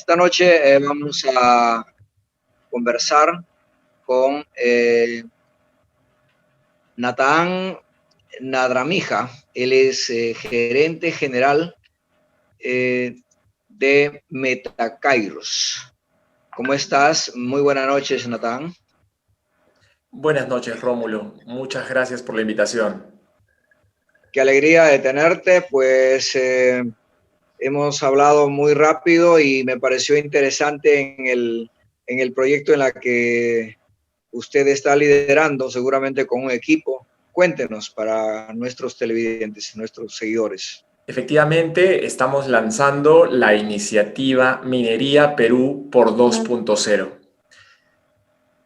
Esta noche vamos a conversar con Natán Nadramija. Él es gerente general de Metacairos. ¿Cómo estás? Muy buenas noches, Natán. Buenas noches, Rómulo. Muchas gracias por la invitación. Qué alegría de tenerte, pues hemos hablado muy rápido y me pareció interesante en el proyecto en la que usted está liderando, seguramente con un equipo. Cuéntenos para nuestros televidentes, nuestros seguidores. Efectivamente, estamos lanzando la iniciativa Minería Perú por 2.0.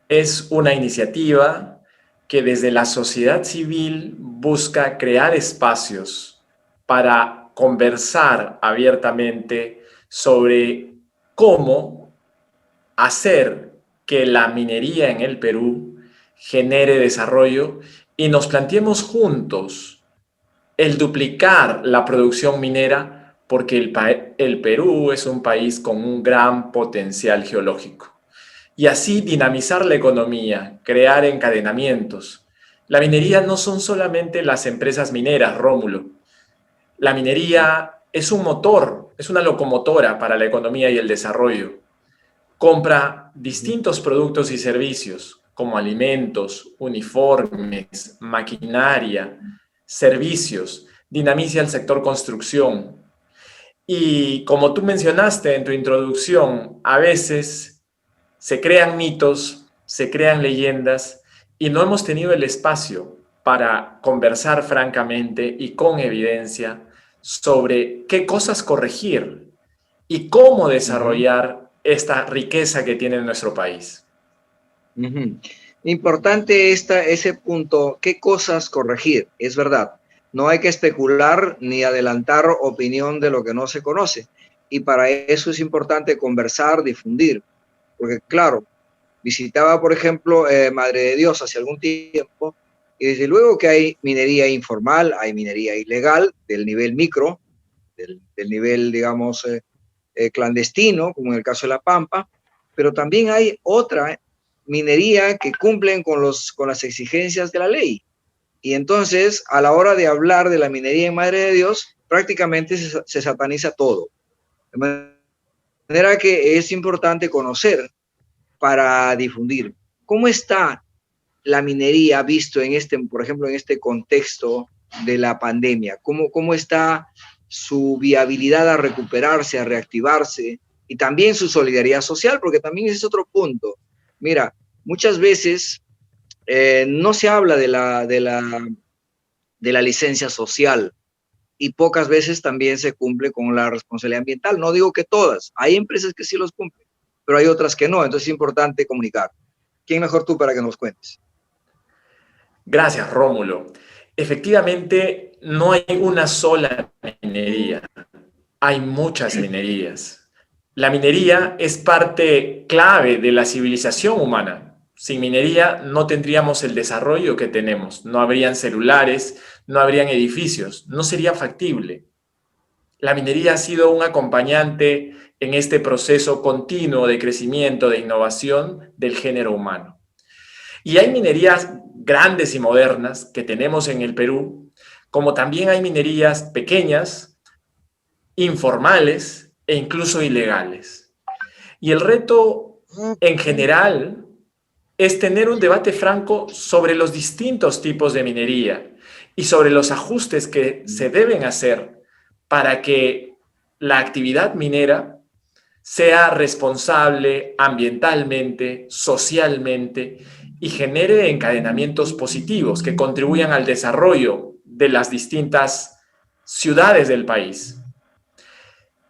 Es una iniciativa que desde la sociedad civil busca crear espacios para conversar abiertamente sobre cómo hacer que la minería en el Perú genere desarrollo y nos planteemos juntos el duplicar la producción minera porque el Perú es un país con un gran potencial geológico. Y así dinamizar la economía, crear encadenamientos. La minería no son solamente las empresas mineras, Rómulo. La minería es un motor, es una locomotora para la economía y el desarrollo. Compra distintos productos y servicios como alimentos, uniformes, maquinaria, servicios, dinamiza el sector construcción. Y como tú mencionaste en tu introducción, a veces se crean mitos, se crean leyendas y no hemos tenido el espacio para conversar francamente y con evidencia sobre qué cosas corregir y cómo desarrollar esta riqueza que tiene nuestro país. Importante ese punto, ¿qué cosas corregir? Es verdad, no hay que especular ni adelantar opinión de lo que no se conoce. Y para eso es importante conversar, difundir. Porque claro, visitaba, por ejemplo, Madre de Dios hace algún tiempo, y desde luego que hay minería informal, hay minería ilegal, del nivel micro, del nivel, digamos, clandestino, como en el caso de La Pampa, pero también hay otra minería que cumplen con las exigencias de la ley. Y entonces, a la hora de hablar de la minería en Madre de Dios, prácticamente se sataniza todo. De manera que es importante conocer para difundir. ¿Cómo está la minería visto en por ejemplo, en este contexto de la pandemia? ¿Cómo está su viabilidad a recuperarse, a reactivarse y también su solidaridad social? Porque también ese es otro punto. Mira, muchas veces no se habla de la licencia social y pocas veces también se cumple con la responsabilidad ambiental. No digo que todas, hay empresas que sí los cumplen, pero hay otras que no, entonces es importante comunicar. ¿Quién mejor tú para que nos cuentes? Gracias, Rómulo. Efectivamente, no hay una sola minería, hay muchas minerías. La minería es parte clave de la civilización humana. Sin minería no tendríamos el desarrollo que tenemos, no habrían celulares, no habrían edificios, no sería factible. La minería ha sido un acompañante en este proceso continuo de crecimiento, de innovación del género humano. Y hay minerías grandes y modernas que tenemos en el Perú, como también hay minerías pequeñas, informales e incluso ilegales. Y el reto en general es tener un debate franco sobre los distintos tipos de minería y sobre los ajustes que se deben hacer para que la actividad minera sea responsable ambientalmente, socialmente y genere encadenamientos positivos que contribuyan al desarrollo de las distintas ciudades del país.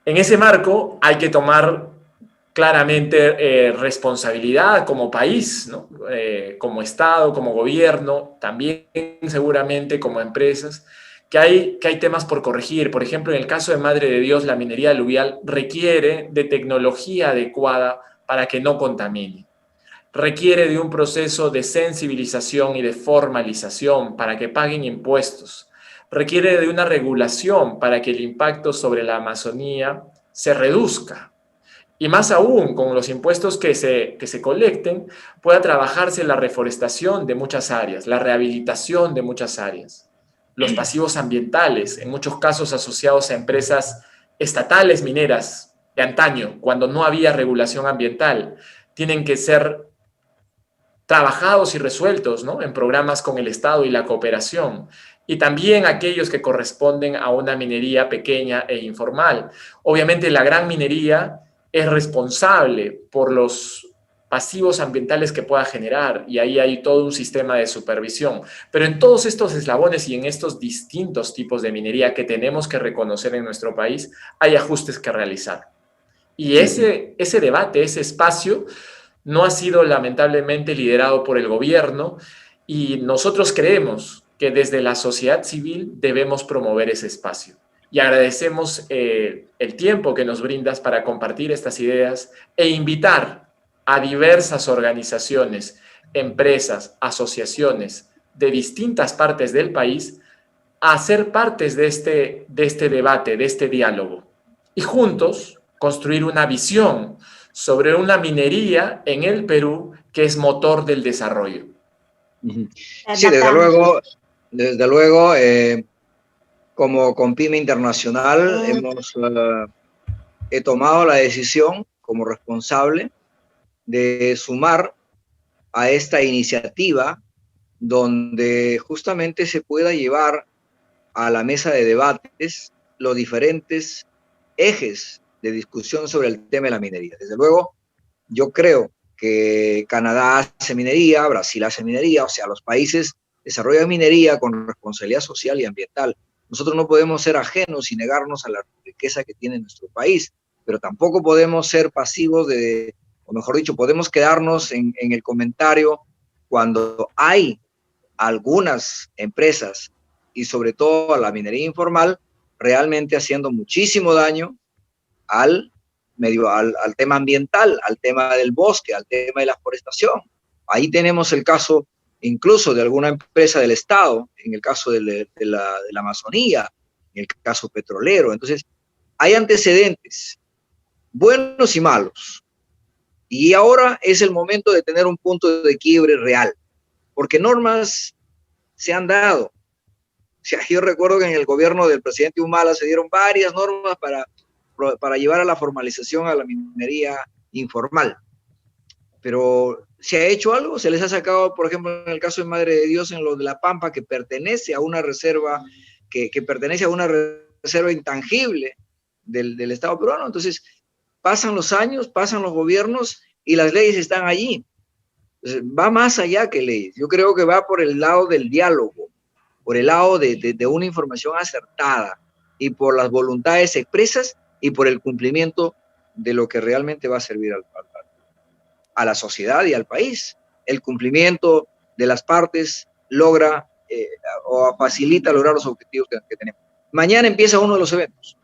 En ese marco hay que tomar claramente responsabilidad como país, ¿no? Como Estado, como gobierno, también seguramente como empresas, que hay temas por corregir. Por ejemplo, en el caso de Madre de Dios, la minería aluvial requiere de tecnología adecuada para que no contamine. Requiere de un proceso de sensibilización y de formalización para que paguen impuestos. Requiere de una regulación para que el impacto sobre la Amazonía se reduzca. y más aún con los impuestos que se colecten, pueda trabajarse la reforestación de muchas áreas, la rehabilitación de muchas áreas, los pasivos ambientales, en muchos casos asociados a empresas estatales mineras de antaño, cuando no había regulación ambiental, tienen que ser trabajados y resueltos, ¿no?, en programas con el Estado y la cooperación, y también aquellos que corresponden a una minería pequeña e informal. Obviamente la gran minería es responsable por los pasivos ambientales que pueda generar, y ahí hay todo un sistema de supervisión. Pero en todos estos eslabones y en estos distintos tipos de minería que tenemos que reconocer en nuestro país, hay ajustes que realizar. Y ese debate, ese espacio, no ha sido lamentablemente liderado por el gobierno, y nosotros creemos que desde la sociedad civil debemos promover ese espacio. Y agradecemos el tiempo que nos brindas para compartir estas ideas e invitar a diversas organizaciones, empresas, asociaciones de distintas partes del país a ser partes de este debate, de este diálogo, y juntos construir una visión sobre una minería en el Perú que es motor del desarrollo. Sí, desde luego, como Compime Internacional he tomado la decisión como responsable de sumar a esta iniciativa donde justamente se pueda llevar a la mesa de debates los diferentes ejes de discusión sobre el tema de la minería. Desde luego, yo creo que Canadá hace minería, Brasil hace minería, o sea, los países desarrollan minería con responsabilidad social y ambiental. Nosotros no podemos ser ajenos y negarnos a la riqueza que tiene nuestro país, pero tampoco podemos ser pasivos o mejor dicho, podemos quedarnos en el comentario cuando hay algunas empresas y sobre todo a la minería informal realmente haciendo muchísimo daño al tema ambiental, al tema del bosque, al tema de la forestación. Ahí tenemos el caso incluso de alguna empresa del Estado, en el caso de la Amazonía, en el caso petrolero. Entonces, hay antecedentes, buenos y malos. Y ahora es el momento de tener un punto de quiebre real, porque normas se han dado. O sea, yo recuerdo que en el gobierno del presidente Humala se dieron varias normas para llevar a la formalización a la minería informal. Pero ¿se ha hecho algo? Se les ha sacado, por ejemplo, en el caso de Madre de Dios, en lo de La Pampa, que pertenece a una reserva, que pertenece a una reserva intangible del Estado peruano. Entonces, pasan los años, pasan los gobiernos y las leyes están allí. Entonces, va más allá que leyes. Yo creo que va por el lado del diálogo, por el lado de una información acertada y por las voluntades expresas y por el cumplimiento de lo que realmente va a servir a la sociedad y al país. El cumplimiento de las partes logra o facilita lograr los objetivos que tenemos. Mañana empieza uno de los eventos.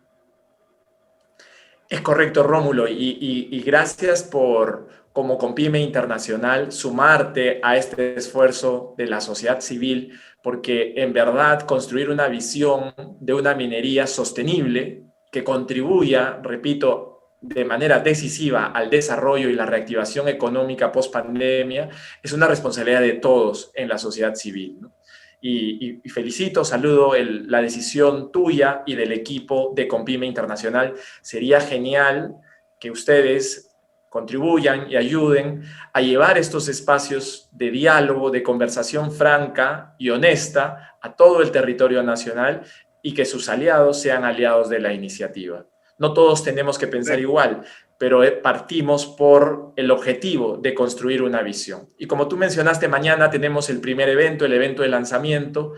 Es correcto, Rómulo, y gracias por, como Compime Internacional, sumarte a este esfuerzo de la sociedad civil, porque en verdad construir una visión de una minería sostenible que contribuya, repito, de manera decisiva al desarrollo y la reactivación económica post pandemia es una responsabilidad de todos en la sociedad civil, ¿no? Y felicito, saludo la decisión tuya y del equipo de Compime Internacional. Sería genial que ustedes contribuyan y ayuden a llevar estos espacios de diálogo, de conversación franca y honesta a todo el territorio nacional, y que sus aliados sean aliados de la iniciativa. No todos tenemos que pensar igual, pero partimos por el objetivo de construir una visión. Y como tú mencionaste, mañana tenemos el primer evento, el evento de lanzamiento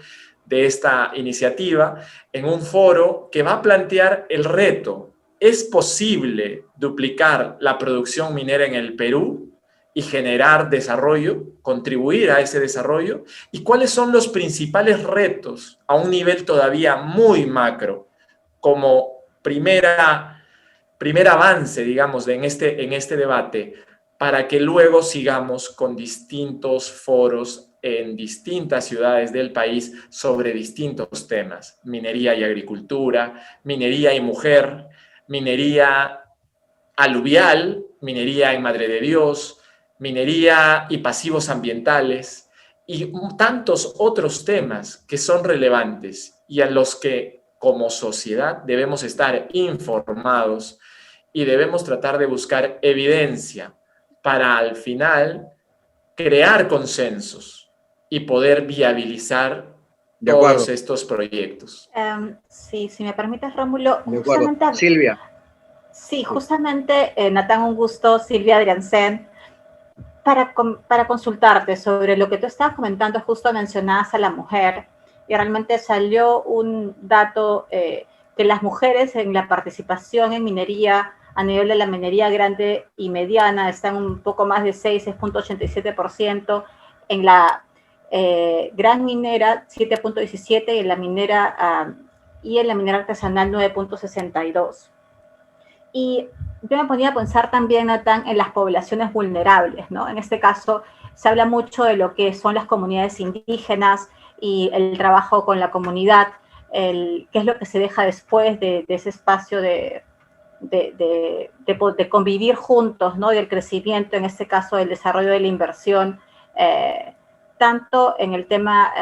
de esta iniciativa, en un foro que va a plantear el reto: ¿es posible duplicar la producción minera en el Perú y generar desarrollo, contribuir a ese desarrollo? ¿Y cuáles son los principales retos a un nivel todavía muy macro, como primer avance, digamos, en este debate, para que luego sigamos con distintos foros en distintas ciudades del país sobre distintos temas: minería y agricultura, minería y mujer, minería aluvial, minería en Madre de Dios, minería y pasivos ambientales y tantos otros temas que son relevantes y a los que como sociedad debemos estar informados y debemos tratar de buscar evidencia para al final crear consensos y poder viabilizar De todos acuerdo, estos proyectos. Sí, si me permites, Rómulo, de acuerdo. justamente, Silvia. sí, justamente, Natán, un gusto, Silvia Adriansen, para consultarte sobre lo que tú estabas comentando, justo mencionabas a la mujer, y realmente salió un dato que las mujeres en la participación en minería, a nivel de la minería grande y mediana, están un poco más de 6,87%, en la gran minera 7,17% y en la minera artesanal 9,62%. Y yo me ponía a pensar también, Natán, en las poblaciones vulnerables, ¿no? En este caso, se habla mucho de lo que son las comunidades indígenas y el trabajo con la comunidad, qué es lo que se deja después de ese espacio de convivir juntos, ¿no? Del crecimiento, en este caso, del desarrollo de la inversión, tanto en el tema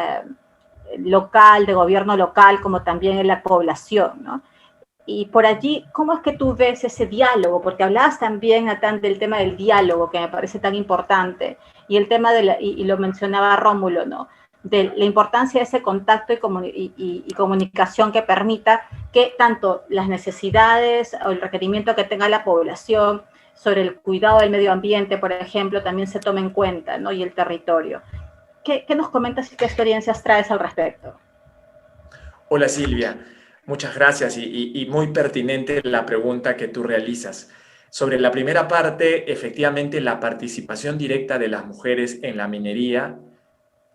local, de gobierno local, como también en la población, ¿no? Y por allí, ¿cómo es que tú ves ese diálogo? Porque hablabas también, Natán, del tema del diálogo, que me parece tan importante, y el tema y lo mencionaba Rómulo, ¿no? De la importancia de ese contacto y comunicación que permita que tanto las necesidades o el requerimiento que tenga la población sobre el cuidado del medio ambiente, por ejemplo, también se tome en cuenta, ¿no? Y el territorio. ¿Qué nos comentas y qué experiencias traes al respecto? Hola Silvia, muchas gracias y muy pertinente la pregunta que tú realizas. Sobre la primera parte, efectivamente la participación directa de las mujeres en la minería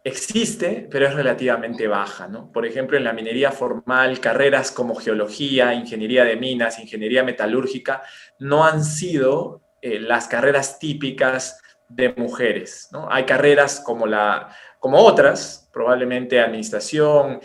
existe, pero es relativamente baja, ¿no? Por ejemplo, en la minería formal, carreras como geología, ingeniería de minas, ingeniería metalúrgica, no han sido las carreras típicas de mujeres, ¿no? Hay carreras como otras, probablemente administración,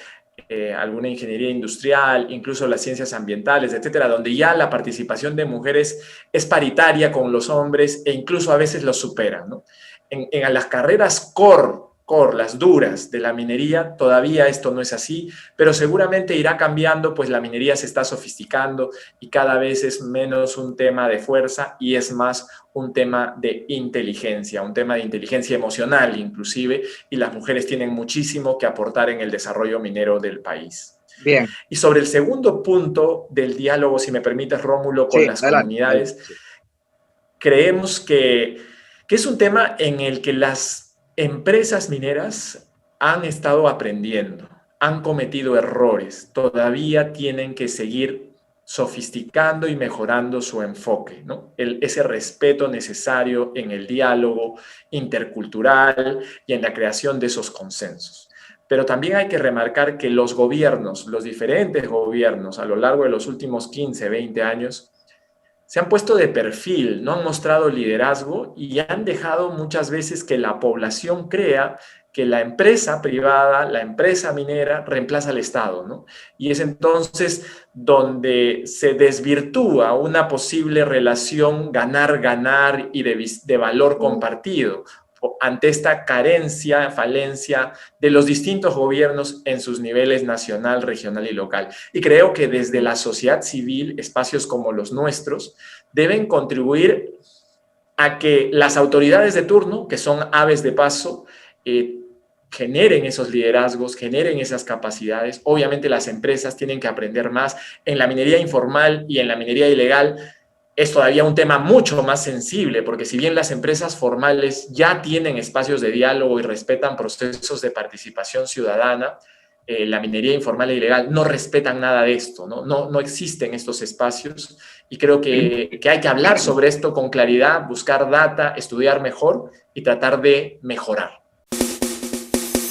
alguna ingeniería industrial, incluso las ciencias ambientales, etcétera, donde ya la participación de mujeres es paritaria con los hombres e incluso a veces los supera, ¿no? En las carreras core, las duras de la minería, todavía esto no es así, pero seguramente irá cambiando, pues la minería se está sofisticando y cada vez es menos un tema de fuerza y es más un tema de inteligencia, un tema de inteligencia emocional inclusive, y las mujeres tienen muchísimo que aportar en el desarrollo minero del país. Bien. Y sobre el segundo punto del diálogo, si me permites, Rómulo, con las comunidades, adelante, sí. Creemos que es un tema en el que las empresas mineras han estado aprendiendo, han cometido errores, todavía tienen que seguir sofisticando y mejorando su enfoque, ¿no? Ese respeto necesario en el diálogo intercultural y en la creación de esos consensos. Pero también hay que remarcar que los gobiernos, los diferentes gobiernos a lo largo de los últimos 15, 20 años, se han puesto de perfil, no han mostrado liderazgo y han dejado muchas veces que la población crea que la empresa privada, la empresa minera, reemplaza al Estado, ¿no? Y es entonces donde se desvirtúa una posible relación ganar-ganar y de valor compartido ante esta carencia, falencia de los distintos gobiernos en sus niveles nacional, regional y local. Y creo que desde la sociedad civil, espacios como los nuestros, deben contribuir a que las autoridades de turno, que son aves de paso, generen esos liderazgos, generen esas capacidades. Obviamente las empresas tienen que aprender más. En la minería informal y en la minería ilegal es todavía un tema mucho más sensible, porque si bien las empresas formales ya tienen espacios de diálogo y respetan procesos de participación ciudadana, la minería informal e ilegal no respetan nada de esto, no existen estos espacios y creo que hay que hablar sobre esto con claridad, buscar data, estudiar mejor y tratar de mejorar.